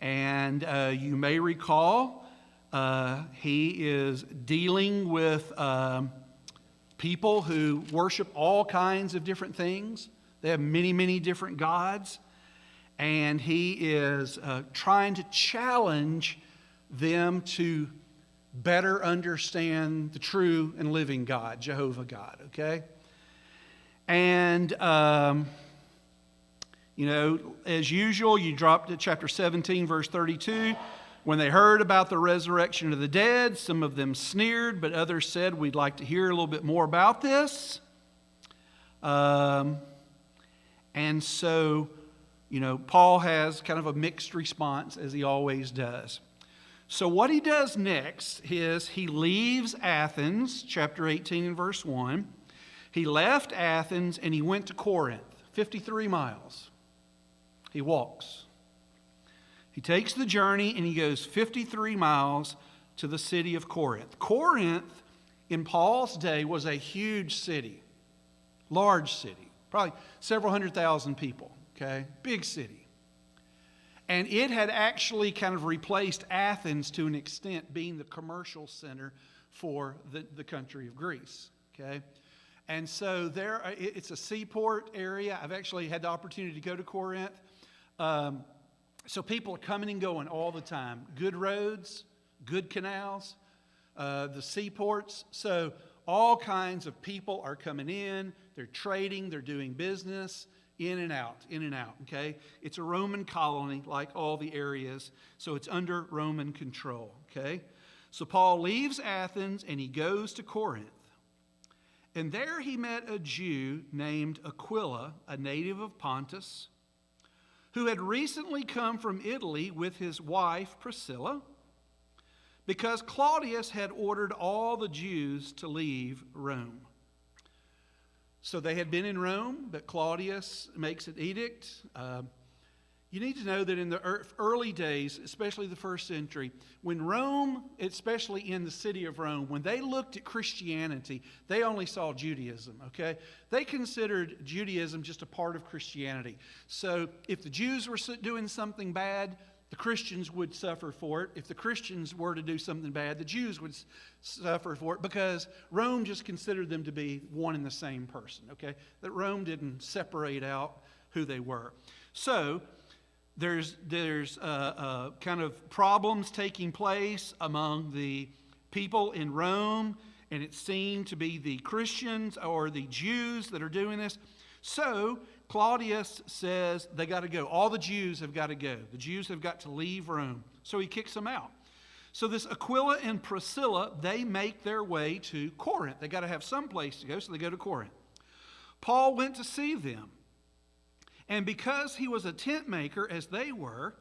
And you may recall he is dealing with people who worship all kinds of different things. They have many, many different gods. And he is trying to challenge them to better understand the true and living God, Jehovah God, okay? And, as usual, you drop to chapter 17, verse 32. When they heard about the resurrection of the dead, some of them sneered, but others said, we'd like to hear a little bit more about this. And so, Paul has kind of a mixed response, as he always does. So what he does next is he leaves Athens, chapter 18 and verse 1. He left Athens and he went to Corinth, 53 miles. He walks. He takes the journey and he goes 53 miles to the city of Corinth. Corinth, in Paul's day, was a huge city, large city, probably several 100,000 people, okay? Big city. And it had actually kind of replaced Athens to an extent, being the commercial center for the country of Greece, okay? And so it's a seaport area. I've actually had the opportunity to go to Corinth. So people are coming and going all the time. Good roads, good canals, the seaports. So all kinds of people are coming in. They're trading. They're doing business. In and out, okay? It's a Roman colony like all the areas, so it's under Roman control, okay? So Paul leaves Athens and he goes to Corinth. And there he met a Jew named Aquila, a native of Pontus, who had recently come from Italy with his wife Priscilla, because Claudius had ordered all the Jews to leave Rome. So they had been in Rome, but Claudius makes an edict. You need to know that in the early days, especially the first century, when Rome, especially in the city of Rome, when they looked at Christianity, they only saw Judaism, okay? They considered Judaism just a part of Christianity. So if the Jews were doing something bad, the Christians would suffer for it. If the Christians were to do something bad, the Jews would suffer for it, because Rome just considered them to be one and the same person, okay? That Rome didn't separate out who they were. So there's kind of problems taking place among the people in Rome, and it seemed to be the Christians or the Jews that are doing this. So Claudius says they got to go. All the Jews have got to go. The Jews have got to leave Rome. So he kicks them out. So this Aquila and Priscilla, they make their way to Corinth. They got to have some place to go, so they go to Corinth. Paul went to see them. And because he was a tent maker, as they were,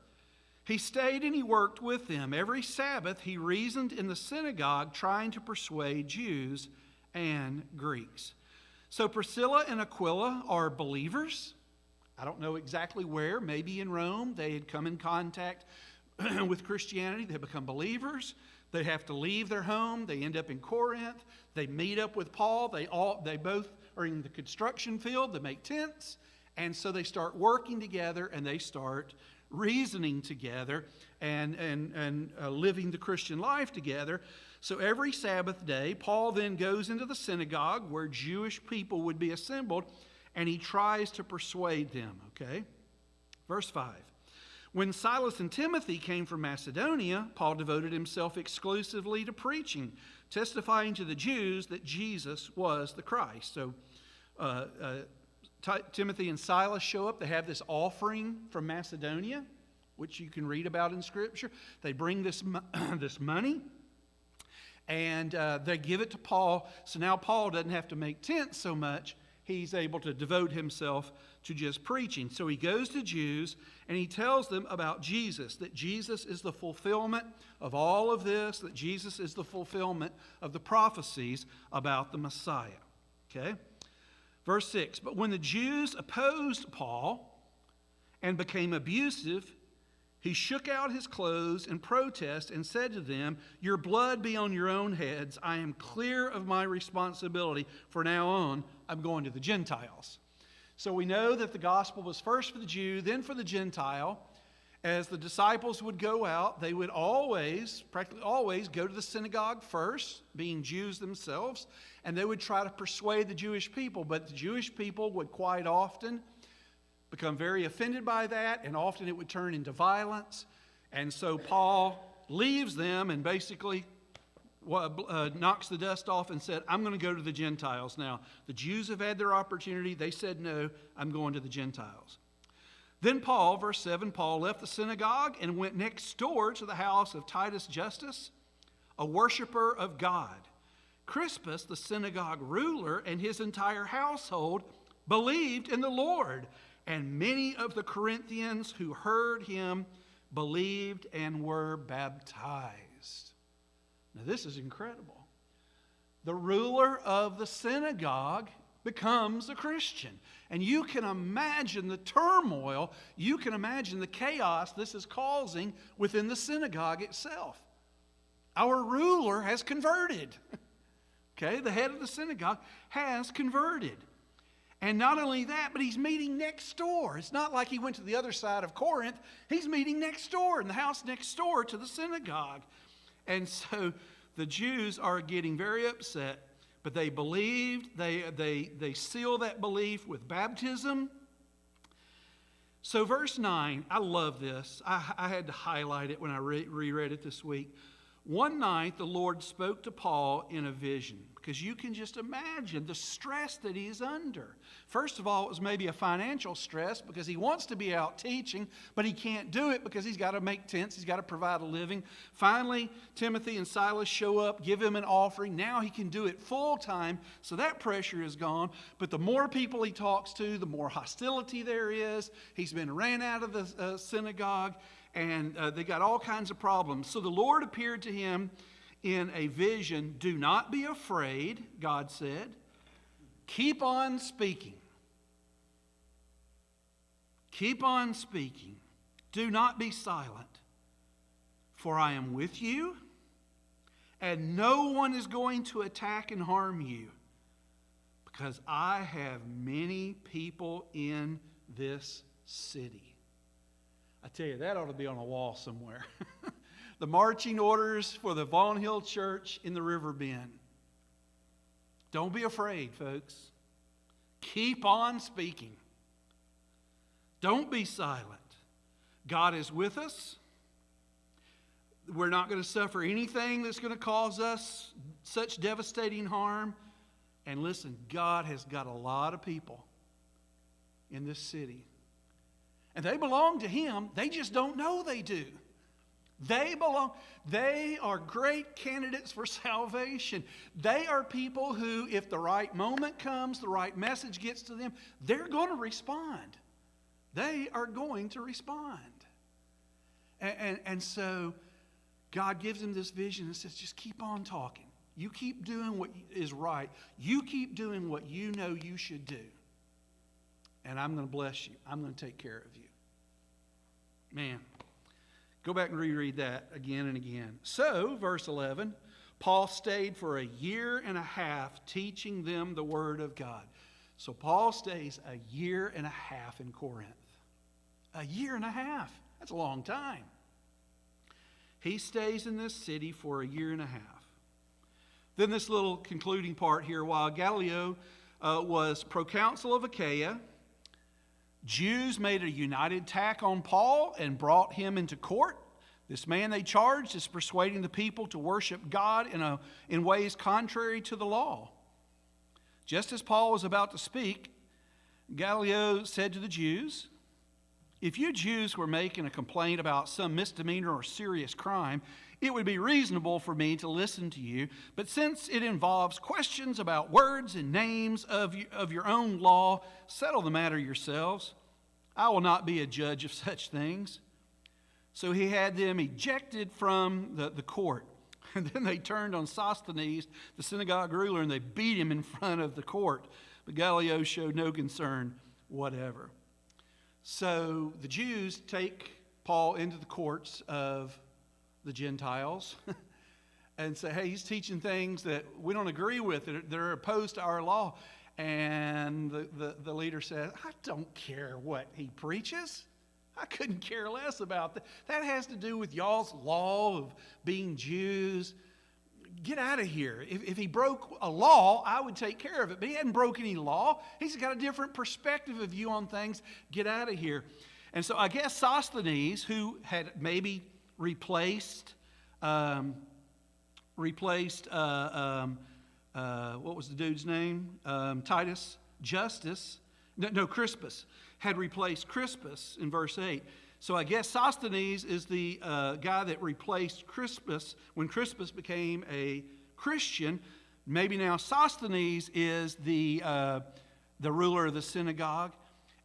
he stayed and he worked with them. Every Sabbath he reasoned in the synagogue, trying to persuade Jews and Greeks. So Priscilla and Aquila are believers. I don't know exactly where, maybe in Rome. They had come in contact with Christianity. They become believers. They have to leave their home. They end up in Corinth. They meet up with Paul. They both are in the construction field. They make tents. And so they start working together, and they start reasoning together and living the Christian life together. So every Sabbath day, Paul then goes into the synagogue where Jewish people would be assembled, and he tries to persuade them, okay? Verse 5. When Silas and Timothy came from Macedonia, Paul devoted himself exclusively to preaching, testifying to the Jews that Jesus was the Christ. So Timothy and Silas show up. They have this offering from Macedonia, which you can read about in Scripture. They bring this money, and they give it to Paul. So now Paul doesn't have to make tents so much. He's able to devote himself to just preaching. So he goes to Jews, and he tells them about Jesus, that Jesus is the fulfillment of all of this, that Jesus is the fulfillment of the prophecies about the Messiah. Okay? Verse 6, but when the Jews opposed Paul and became abusive, he shook out his clothes in protest and said to them, your blood be on your own heads. I am clear of my responsibility. For now on, I'm going to the Gentiles. So we know that the gospel was first for the Jew, then for the Gentile. As the disciples would go out, they would always, practically always, go to the synagogue first, being Jews themselves, and they would try to persuade the Jewish people. But the Jewish people would quite often become very offended by that, and often it would turn into violence. And so Paul leaves them and basically knocks the dust off and said, I'm going to go to the Gentiles now. The Jews have had their opportunity. They said no, I'm going to the Gentiles. Then Paul, verse 7, Paul left the synagogue and went next door to the house of Titus Justus, a worshiper of God. Crispus, the synagogue ruler, and his entire household believed in the Lord, and many of the Corinthians who heard him believed and were baptized. Now this is incredible. The ruler of the synagogue becomes a Christian. And you can imagine the turmoil, you can imagine the chaos this is causing within the synagogue itself. Our ruler has converted. Okay, the head of the synagogue has converted. And not only that, but he's meeting next door. It's not like he went to the other side of Corinth. He's meeting next door, in the house next door to the synagogue. And so the Jews are getting very upset. But they believed, they seal that belief with baptism. So verse 9, I love this. I had to highlight it when I reread it this week. One night the Lord spoke to Paul in a vision, because you can just imagine the stress that he's under. First of all, it was maybe a financial stress because he wants to be out teaching, but he can't do it because he's got to make tents, he's got to provide a living. Finally, Timothy and Silas show up, give him an offering. Now he can do it full time, so that pressure is gone. But the more people he talks to, the more hostility there is. He's been ran out of the synagogue, and they got all kinds of problems. So the Lord appeared to him in a vision. Do not be afraid, God said. Keep on speaking. Keep on speaking. Do not be silent. For I am with you, and no one is going to attack and harm you, because I have many people in this city. I tell you, that ought to be on a wall somewhere. The marching orders for the Vaughn Hill Church in the River Bend. Don't be afraid, folks. Keep on speaking. Don't be silent. God is with us. We're not going to suffer anything that's going to cause us such devastating harm. And listen, God has got a lot of people in this city. And they belong to Him. They just don't know they do. They belong. They are great candidates for salvation. They are people who, if the right moment comes, the right message gets to them, they're going to respond. They are going to respond. And so God gives them this vision and says, just keep on talking. You keep doing what is right. You keep doing what you know you should do. And I'm going to bless you. I'm going to take care of you. Man, go back and reread that again and again. So, verse 11, Paul stayed for a year and a half teaching them the Word of God. So Paul stays a year and a half in Corinth. A year and a half. That's a long time. He stays in this city for a year and a half. Then this little concluding part here, while Gallio was proconsul of Achaia, Jews made a united attack on Paul and brought him into court. This man they charged is persuading the people to worship God in ways contrary to the law. Just as Paul was about to speak, Gallio said to the Jews, if you Jews were making a complaint about some misdemeanor or serious crime, it would be reasonable for me to listen to you. But since it involves questions about words and names of your own law, settle the matter yourselves. I will not be a judge of such things. So he had them ejected from the court. And then they turned on Sosthenes, the synagogue ruler, and they beat him in front of the court. But Gallio showed no concern whatever. So the Jews take Paul into the courts of the Gentiles and say, hey, he's teaching things that we don't agree with, that are opposed to our law. And the leader says, I don't care what he preaches. I couldn't care less about that. That has to do with y'all's law of being Jews. Get out of here. If he broke a law, I would take care of it. But he hadn't broken any law. He's got a different perspective of view on things. Get out of here. And so I guess Sosthenes, who had maybe replaced what was the dude's name? Titus Justus. No, Crispus. Had replaced Crispus in verse 8. So I guess Sosthenes is the guy that replaced Crispus when Crispus became a Christian. Maybe now Sosthenes is the ruler of the synagogue.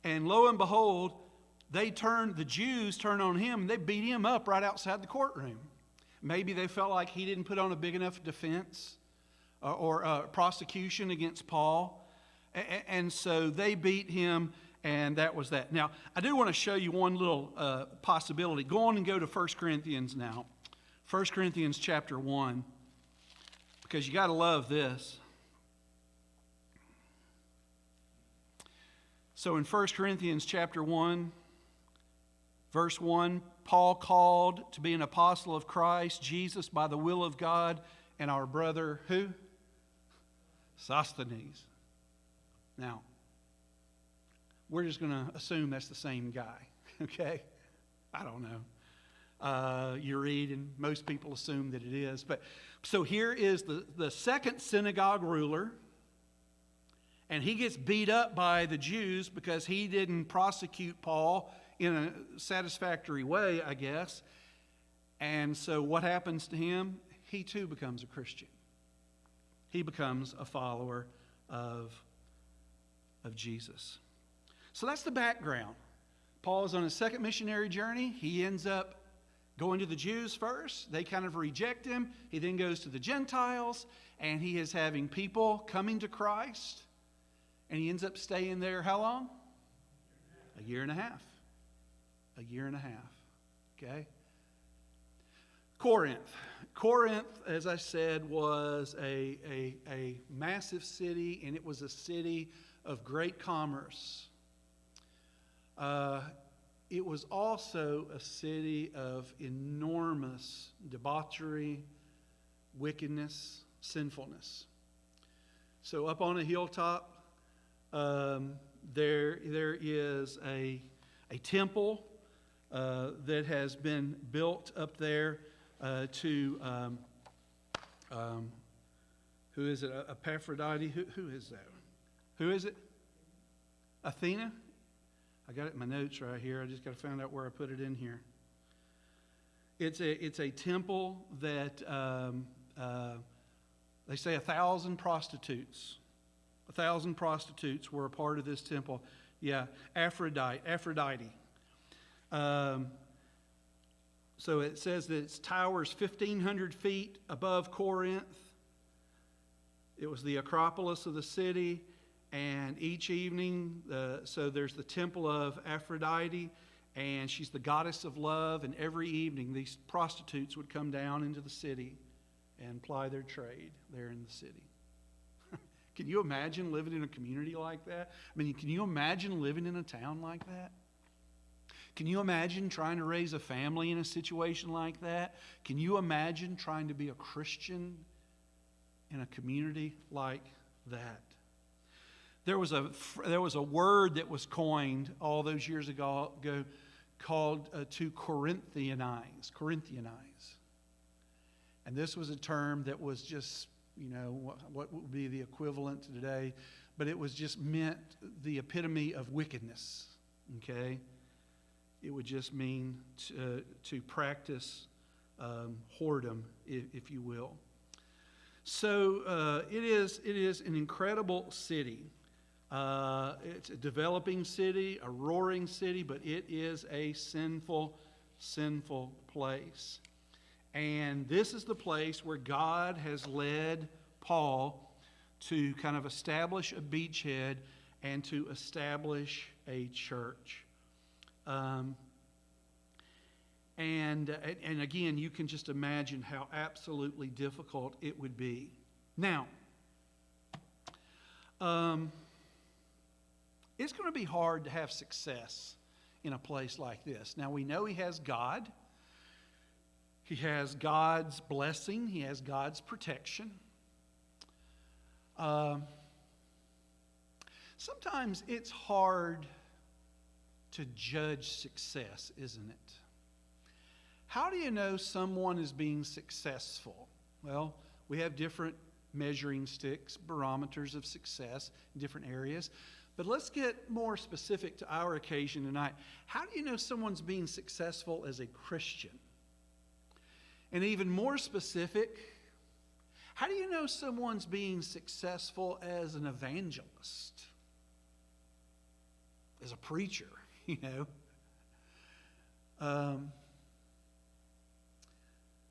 And lo and behold, the Jews turned on him and they beat him up right outside the courtroom. Maybe they felt like he didn't put on a big enough defense or prosecution against Paul. And so they beat him, and that was that. Now, I do want to show you one little possibility. Go on and go to 1 Corinthians now. 1 Corinthians chapter 1, because you got to love this. So in 1 Corinthians chapter 1, verse 1, Paul called to be an apostle of Christ Jesus by the will of God, and our brother, who? Sosthenes. Now, we're just going to assume that's the same guy, okay? I don't know. You read, and most people assume that it is. But so here is the second synagogue ruler, and he gets beat up by the Jews because he didn't prosecute Paul in a satisfactory way, I guess. And so what happens to him? He too becomes a Christian. He becomes a follower of Jesus. So that's the background. Paul is on his second missionary journey. He ends up going to the Jews first. They kind of reject him. He then goes to the Gentiles, and he is having people coming to Christ. And he ends up staying there how long? A year and a half. A year and a half. Okay? Corinth. Corinth, as I said, was a massive city, and it was a city of great commerce. It was also a city of enormous debauchery, wickedness, sinfulness. So up on a hilltop, there is a temple that has been built up there to who is it? Epaphroditus? Who is that? Who is it? Athena? I got it in my notes right here. I just got to find out where I put it in here. It's a temple that they say 1,000 prostitutes. 1,000 prostitutes were a part of this temple. Yeah, Aphrodite. So it says that its tower's 1,500 feet above Corinth. It was the Acropolis of the city. And each evening, so there's the temple of Aphrodite, and she's the goddess of love. And every evening, these prostitutes would come down into the city and ply their trade there in the city. Can you imagine living in a community like that? I mean, can you imagine living in a town like that? Can you imagine trying to raise a family in a situation like that? Can you imagine trying to be a Christian in a community like that? There was a word that was coined all those years ago called to Corinthianize. And this was a term that was just, what would be the equivalent to today, but it was just meant the epitome of wickedness, okay? It would just mean to practice whoredom, if you will. So it is an incredible city. It's a developing city, a roaring city, but it is a sinful place. And this is the place where God has led Paul to kind of establish a beachhead and to establish a church. And again, you can just imagine how absolutely difficult it would be. Now, it's going to be hard to have success in a place like this. Now we know he has God. He has God's blessing. He has God's protection. Sometimes it's hard to judge success, isn't it? How do you know someone is being successful? Well, we have different measuring sticks, barometers of success in different areas. But let's get more specific to our occasion tonight. How do you know someone's being successful as a Christian? And even more specific, how do you know someone's being successful as an evangelist? As a preacher, you know?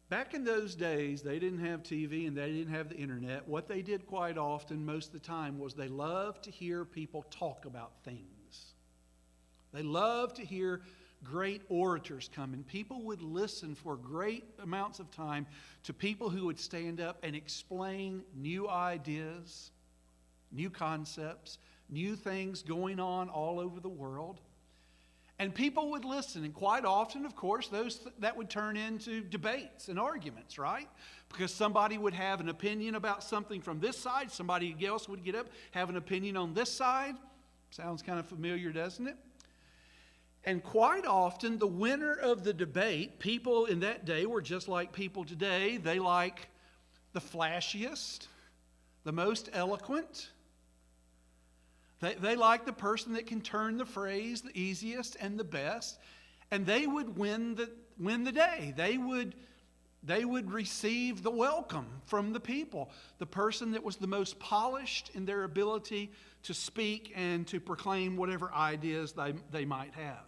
Back in those days, they didn't have TV and they didn't have the internet. What they did quite often, most of the time, was they loved to hear people talk about things. They loved to hear great orators come, and people would listen for great amounts of time to people who would stand up and explain new ideas, new concepts, new things going on all over the world. And people would listen, and quite often, of course, that would turn into debates and arguments, right? Because somebody would have an opinion about something from this side, somebody else would get up, have an opinion on this side. Sounds kind of familiar, doesn't it? And quite often, the winner of the debate, people in that day were just like people today. They like the flashiest, the most eloquent. They like the person that can turn the phrase the easiest and the best, and they would win the day. They would receive the welcome from the people. The person that was the most polished in their ability to speak and to proclaim whatever ideas they might have.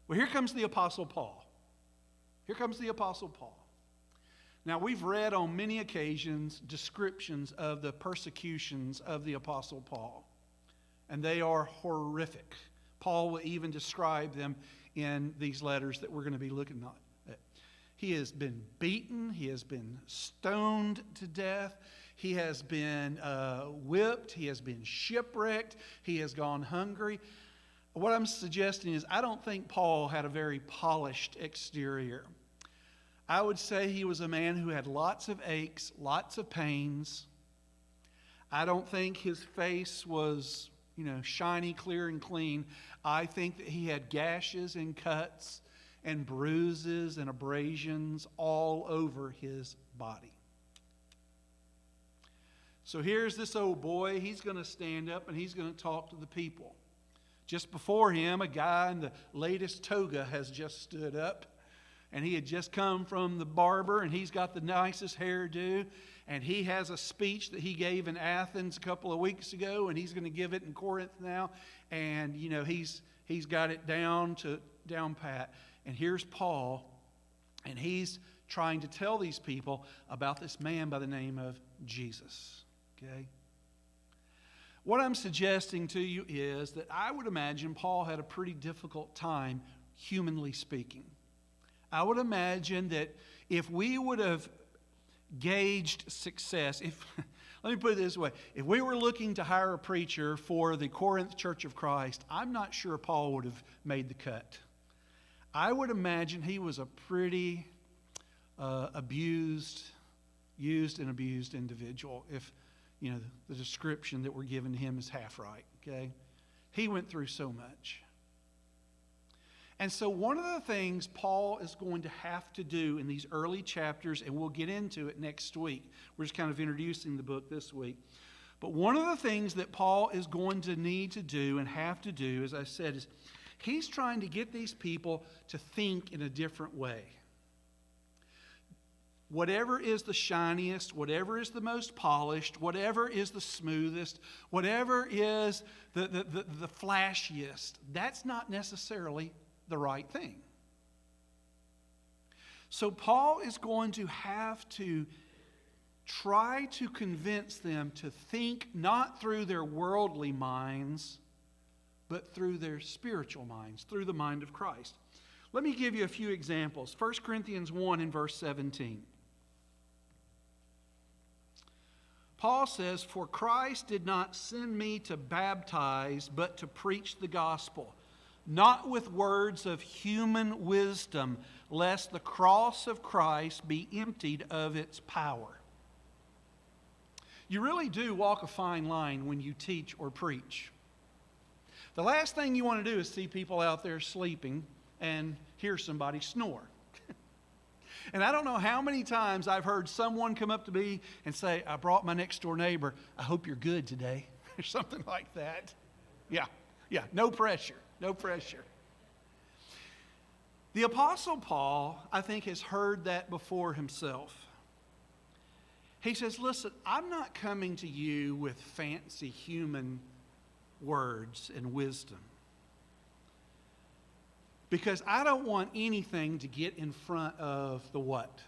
Well, here comes the Apostle Paul. Here comes the Apostle Paul. Now, we've read on many occasions descriptions of the persecutions of the Apostle Paul, and they are horrific. Paul will even describe them in these letters that we're going to be looking at. He has been beaten. He has been stoned to death. He has been whipped. He has been shipwrecked. He has gone hungry. What I'm suggesting is I don't think Paul had a very polished exterior. I would say he was a man who had lots of aches, lots of pains. I don't think his face was, shiny, clear, and clean. I think that he had gashes and cuts and bruises and abrasions all over his body. So here's this old boy. He's going to stand up and he's going to talk to the people. Just before him, a guy in the latest toga has just stood up. And he had just come from the barber, and he's got the nicest hairdo. And he has a speech that he gave in Athens a couple of weeks ago, and he's going to give it in Corinth now. And, he's got it down pat. And here's Paul, and he's trying to tell these people about this man by the name of Jesus. Okay? What I'm suggesting to you is that I would imagine Paul had a pretty difficult time, humanly speaking. I would imagine that if we would have gauged success, let me put it this way, if we were looking to hire a preacher for the Corinth Church of Christ, I'm not sure Paul would have made the cut. I would imagine he was a pretty used and abused individual, if the description that we're given to him is half right. Okay, he went through so much. And so one of the things Paul is going to have to do in these early chapters, and we'll get into it next week. We're just kind of introducing the book this week. But one of the things that Paul is going to need to do and have to do, as I said, is he's trying to get these people to think in a different way. Whatever is the shiniest, whatever is the most polished, whatever is the smoothest, whatever is the flashiest, that's not necessarily the right thing. So Paul is going to have to try to convince them to think not through their worldly minds, but through their spiritual minds, through the mind of Christ. Let me give you a few examples. 1 Corinthians 1 and verse 17. Paul says, "For Christ did not send me to baptize, but to preach the gospel, not with words of human wisdom, lest the cross of Christ be emptied of its power. You really do walk a fine line when you teach or preach. The last thing you want to do is see people out there sleeping and hear somebody snore. And I don't know how many times I've heard someone come up to me and say, I brought my next door neighbor, I hope you're good today, or something like that. Yeah, no pressure, no pressure. The Apostle Paul, I think, has heard that before himself. He says, listen, I'm not coming to you with fancy human words and wisdom, because I don't want anything to get in front of the what?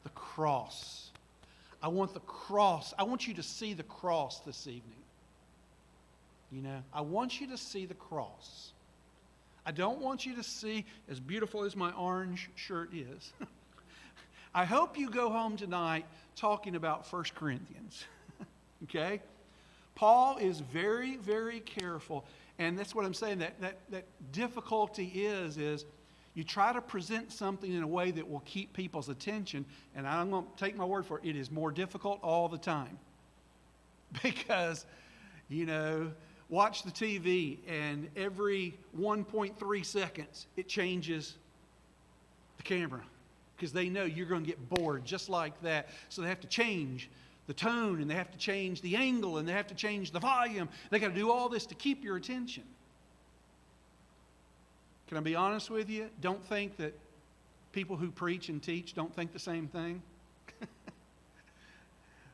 The cross. I want the cross. I want you to see the cross this evening. You know, I want you to see the cross. I don't want you to see, as beautiful as my orange shirt is, I hope you go home tonight talking about 1 Corinthians. Okay? Paul is very, very careful. And that's what I'm saying, that difficulty is you try to present something in a way that will keep people's attention, and I'm going to take my word for it, it is more difficult all the time. Because, you know, watch the TV, and every 1.3 seconds, it changes the camera. Because they know you're going to get bored just like that. So they have to change the tone, and they have to change the angle, and they have to change the volume. They got to do all this to keep your attention. Can I be honest with you? Don't think that people who preach and teach don't think the same thing.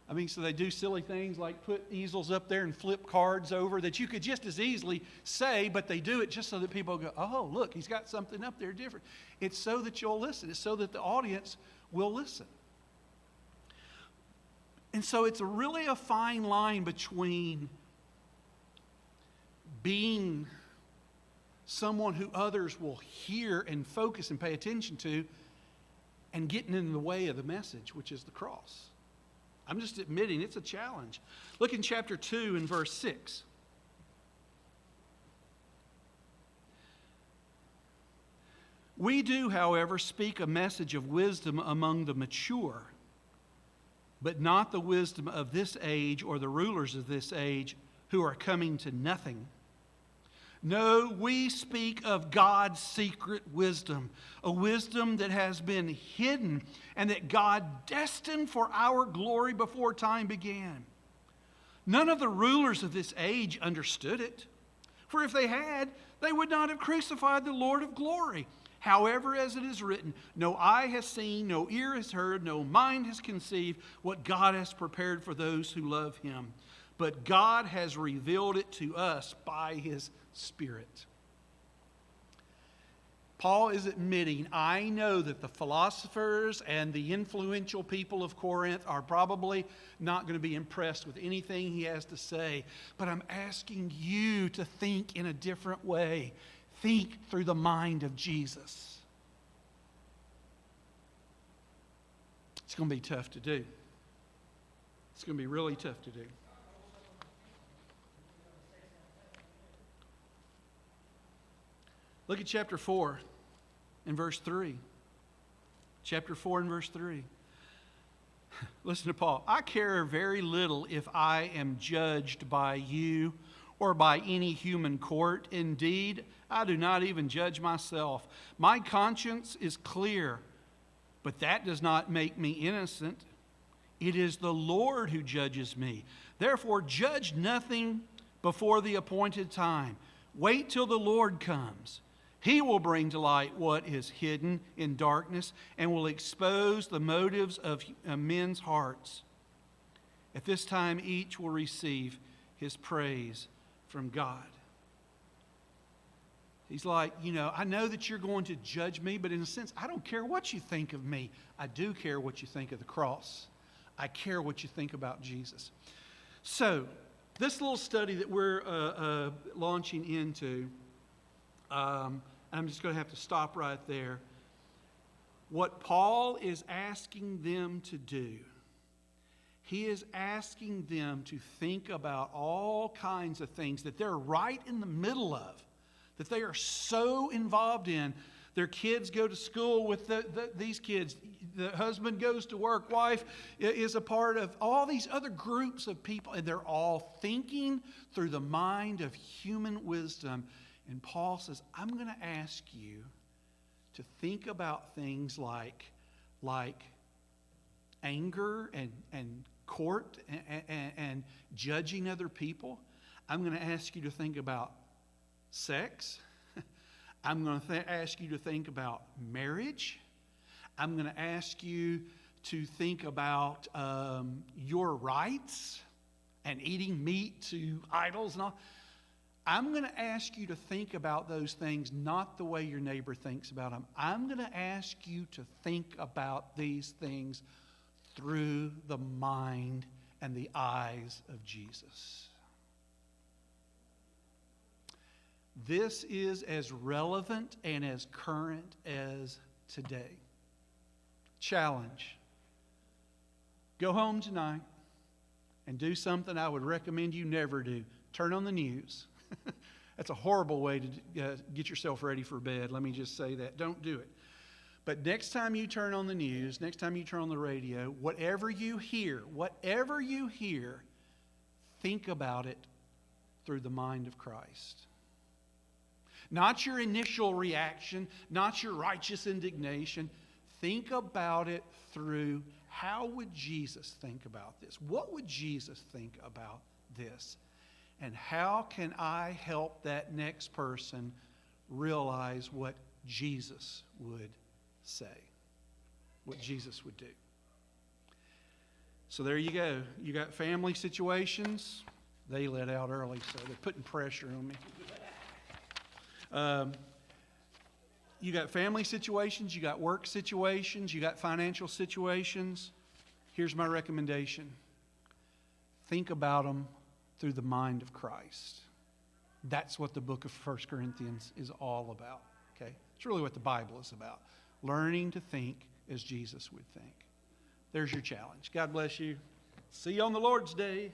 I mean, so they do silly things like put easels up there and flip cards over that you could just as easily say, but they do it just so that people go, oh, look, he's got something up there different. It's so that you'll listen. It's so that the audience will listen. And so it's really a fine line between being someone who others will hear and focus and pay attention to, and getting in the way of the message, which is the cross. I'm just admitting it's a challenge. Look in chapter 2 and verse 6. We do, however, speak a message of wisdom among the mature, but not the wisdom of this age or the rulers of this age who are coming to nothing. No, we speak of God's secret wisdom, a wisdom that has been hidden and that God destined for our glory before time began. None of the rulers of this age understood it, for if they had, they would not have crucified the Lord of glory. However, as it is written, no eye has seen, no ear has heard, no mind has conceived what God has prepared for those who love Him. But God has revealed it to us by His Spirit. Paul is admitting, I know that the philosophers and the influential people of Corinth are probably not going to be impressed with anything he has to say, but I'm asking you to think in a different way. Think through the mind of Jesus. It's going to be tough to do. It's going to be really tough to do. Look at chapter 4 and verse 3. Chapter 4 and verse 3. Listen to Paul. I care very little if I am judged by you or by any human court. Indeed, I do not even judge myself. My conscience is clear, but that does not make me innocent. It is the Lord who judges me. Therefore, judge nothing before the appointed time. Wait till the Lord comes. He will bring to light what is hidden in darkness and will expose the motives of men's hearts. At this time, each will receive his praise from God. He's like, I know that you're going to judge me, but in a sense, I don't care what you think of me. I do care what you think of the cross. I care what you think about Jesus. So, this little study that we're launching into, I'm just going to have to stop right there. What Paul is asking them to do, He is asking them to think about all kinds of things that they're right in the middle of, that they are so involved in. Their kids go to school with these kids. The husband goes to work. Wife is a part of all these other groups of people. And they're all thinking through the mind of human wisdom. And Paul says, I'm going to ask you to think about things like anger and court and judging other people. I'm going to ask you to think about sex. I'm going to ask you to think about marriage. I'm going to ask you to think about your rights and eating meat to idols and all. I'm going to ask you to think about those things not the way your neighbor thinks about them. I'm going to ask you to think about these things through the mind and the eyes of Jesus. This is as relevant and as current as today. Challenge. Go home tonight and do something I would recommend you never do. Turn on the news. That's a horrible way to get yourself ready for bed. Let me just say that. Don't do it. But next time you turn on the news, next time you turn on the radio, whatever you hear, think about it through the mind of Christ. Not your initial reaction, not your righteous indignation. Think about it through how would Jesus think about this? What would Jesus think about this? And how can I help that next person realize what Jesus would say? What Jesus would do. So there you go. You got family situations. They let out early, so they're putting pressure on me. You got family situations, you got work situations, you got financial situations. Here's my recommendation. Think about them through the mind of Christ. That's what the book of 1 Corinthians is all about. Okay? It's really what the Bible is about. Learning to think as Jesus would think. There's your challenge. God bless you. See you on the Lord's Day.